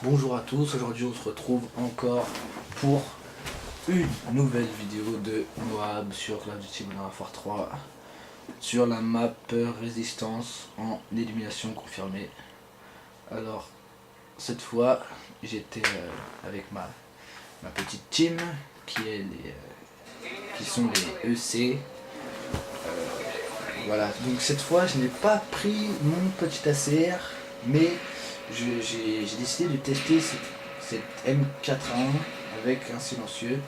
Bonjour à tous, aujourd'hui on se retrouve encore pour une nouvelle vidéo de Moab sur Call of Duty Modern Warfare 3 sur la map résistance en élimination confirmée. Alors cette fois j'étais avec ma petite team qui sont les EC. Voilà, donc cette fois je n'ai pas pris mon petit ACR, mais j'ai décidé de tester cette M4A1 avec un silencieux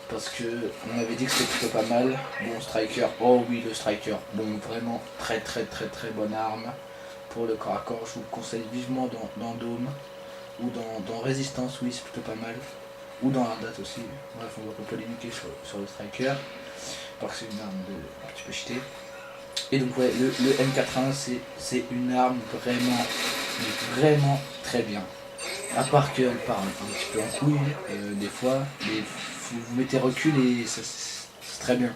parce que on avait dit que c'était plutôt pas mal. Bon, striker, oh oui, le striker, bon, vraiment très bonne arme pour le corps à corps. Je vous le conseille vivement dans Dome ou dans Résistance, oui, c'est plutôt pas mal, ou dans Hard Hat aussi. Bref, on va pas polémiquer sur le striker parce que c'est une arme un petit peu cheatée. Et donc ouais, le M4A1 c'est une arme vraiment très bien. À part qu'elle part un petit peu en couille des fois, mais vous mettez recul et c'est très bien.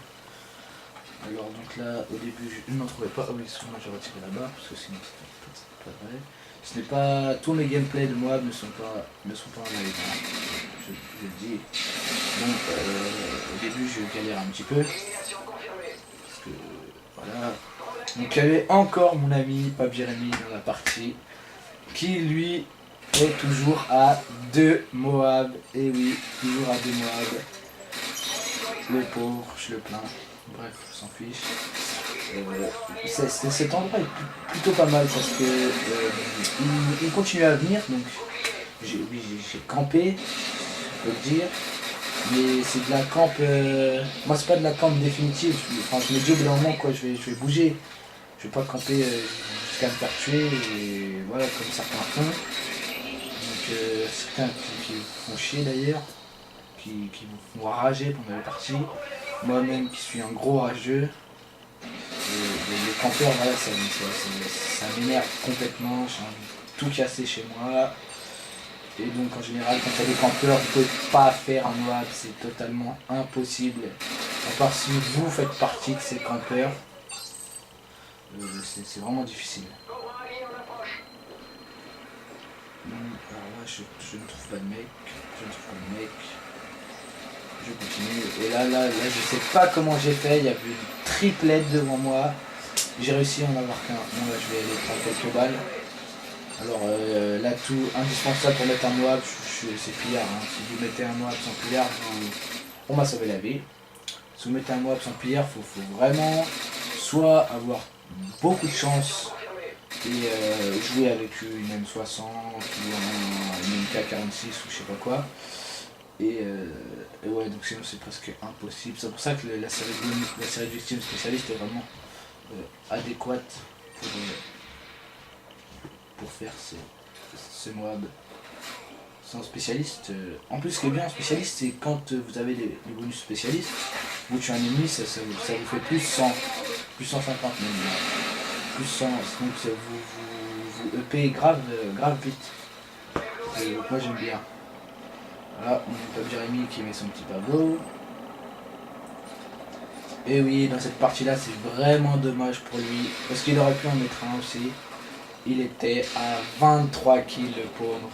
Alors donc là au début je n'en trouvais pas, ah oui moi j'ai retiré la barre parce que sinon c'est pas vrai. Ce n'est pas, tous mes gameplays de Moab ne sont pas en live, je le dis. Donc au début je galère un petit peu. Parce que voilà. Donc il y avait encore mon ami Pab Jérémy dans la partie qui lui est toujours à 2 Moab. Et oui, toujours à 2 Moab. Le pauvre, je le plains. Bref, on s'en fiche. Cet endroit est plutôt pas mal parce que il continue à venir. Donc j'ai campé, je peux le dire. Mais c'est de la camp, moi c'est pas de la camp définitive, enfin je me dis au bout d'un moment quoi, je vais bouger, je vais pas camper jusqu'à me faire tuer, et voilà comme certains font, donc certains qui vous font chier d'ailleurs, qui vous font rager pendant les parties, moi-même qui suis un gros rageux, les campeurs voilà ça m'énerve complètement, j'ai envie de tout casser chez moi. Et donc en général quand il y a des campeurs, vous ne pouvez pas faire un Moab, c'est totalement impossible. À part si vous faites partie de ces campeurs, c'est vraiment difficile. Alors là je ne trouve pas de mec, je continue. Et là je sais pas comment j'ai fait, il y avait une triplette devant moi. J'ai réussi à en avoir qu'un. Bon là je vais aller prendre quelques balles. Alors l'atout indispensable pour mettre un Moab, c'est pillard. Hein. Si vous mettez un Moab sans pillard, on m'a sauvé la vie. Si vous mettez un Moab sans pillard, faut vraiment soit avoir beaucoup de chance et jouer avec une M60 ou une MK46 ou je sais pas quoi. Et ouais, donc sinon c'est presque impossible. C'est pour ça que la série de victimes spécialistes est vraiment adéquate pour faire ce Moab. Sans spécialiste, en plus ce qui est bien en spécialiste, c'est quand vous avez les bonus spécialistes, vous tuez un ennemi, ça vous fait plus 100, plus 150 même, plus 100, donc vous EP grave vite. Et donc moi j'aime bien. Voilà, on a Pab Jérémy qui met son petit Pablo. Et oui, dans cette partie là c'est vraiment dommage pour lui, parce qu'il aurait pu en mettre un aussi. Il était à 23 kills le pauvre.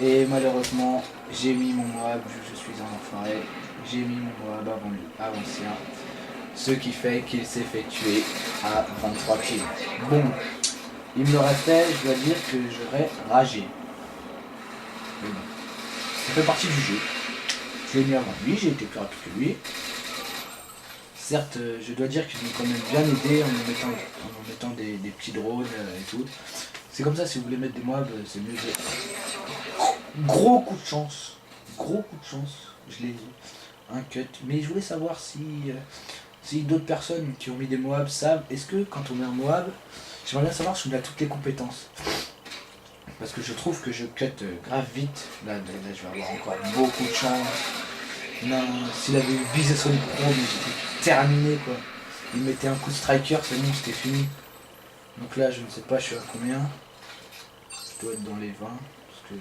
Et malheureusement, j'ai mis mon Moab, vu que je suis un enfoiré, j'ai mis mon Moab avant le sien. Ce qui fait qu'il s'est fait tuer à 23 kills. Bon, il me l'aurait fait, je dois dire que j'aurais ragé. Mais bon, ça fait partie du jeu. Je l'ai mis avant lui, j'ai été plus rapide que lui. Certes, je dois dire qu'ils m'ont quand même bien aidé en me mettant des petits drones et tout. C'est comme ça, si vous voulez mettre des Moab, c'est mieux de... Gros coup de chance, je l'ai dit, un cut. Mais je voulais savoir si d'autres personnes qui ont mis des Moab savent, est-ce que quand on met un Moab, j'aimerais bien savoir si on a toutes les compétences. Parce que je trouve que je cut grave vite, là je vais avoir encore beaucoup de chance. Non, s'il avait visé sur le pro, mais j'étais terminé quoi. Il mettait un coup de striker, c'est bon, c'était fini. Donc là, je ne sais pas, je suis à combien. Je dois être dans les 20. Parce que...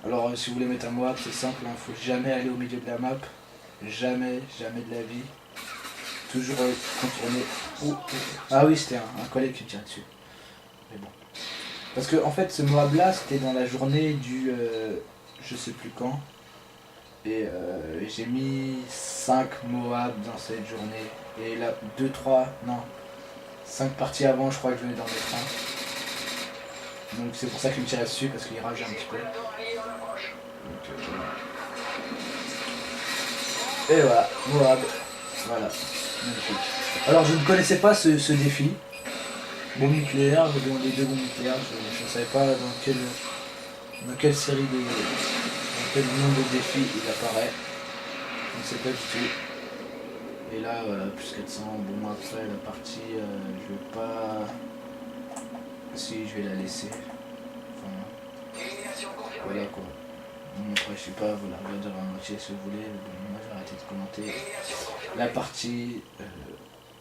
Alors, si vous voulez mettre un Moab, c'est simple, il ne faut jamais aller au milieu de la map. Jamais de la vie. Toujours contourner. Ah oui, c'était un collègue qui me tire dessus. Mais bon. Parce que en fait ce Moab là c'était dans la journée du je sais plus quand. Et j'ai mis 5 Moab dans cette journée. Et là 2, 3, non. 5 parties avant je crois que je venais d'en mettre un. Donc c'est pour ça qu'il me tirait dessus parce qu'il rage un petit peu. Donc, et voilà, Moab. Voilà, magnifique. Alors je ne connaissais pas ce défi. Bombe nucléaire, j'ai demandé 2 bombes nucléaires, je ne savais pas dans quelle série de. Dans quel nombre de défis il apparaît. Je ne sais pas du tout. Et là voilà, plus 400. Bon après la partie je vais pas. Si je vais la laisser. Enfin. Voilà quoi. Bon, après je sais pas, vous la regarderez en entier si vous voulez. Bon, moi je vais arrêter de commenter. La partie.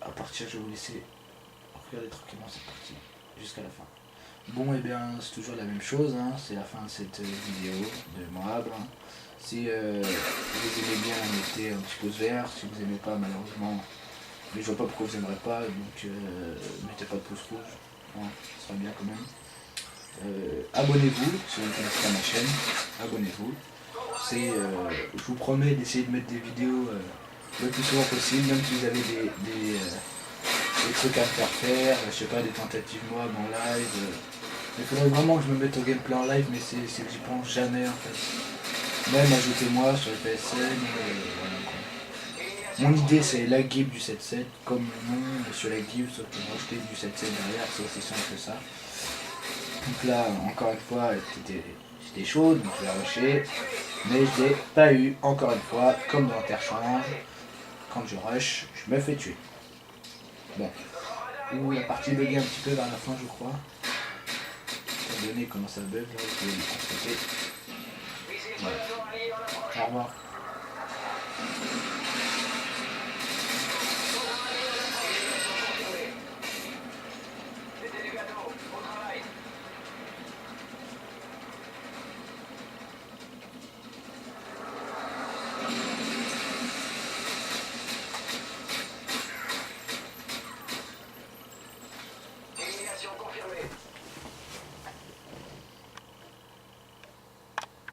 À partir je vais vous laisser. Regardez tranquillement cette partie jusqu'à la fin. Bon et bien c'est toujours la même chose, hein. C'est la fin de cette vidéo de Moab. Hein. Si vous aimez bien, mettez un petit pouce vert. Si vous aimez pas, malheureusement, mais je vois pas pourquoi vous aimerez pas, donc mettez pas de pouce rouge, hein, ce sera bien quand même. Abonnez-vous si vous ne connaissez pas ma chaîne, abonnez-vous. Je vous promets d'essayer de mettre des vidéos le plus souvent possible, même si vous avez des trucs à me faire, je sais pas, des tentatives Moab en live. Il faudrait vraiment que je me mette au gameplay en live, mais c'est que j'y pense jamais en fait. Même ajoutez-moi sur le PSN, voilà quoi. Mon idée c'est la GIF du 7.7, comme le nom, monsieur la GIF, sauf que rajouter du 7.7 derrière, c'est aussi simple que ça. Donc là, encore une fois, c'était chaud, donc je l'ai rushé, mais je l'ai pas eu, encore une fois, comme dans Interchange. Quand je rush, je me fais tuer. Bon. Ou la partie buguait un petit peu vers la fin, je crois. Étant donné comment ça bug, là, vous pouvez le constater. Voilà. Au revoir.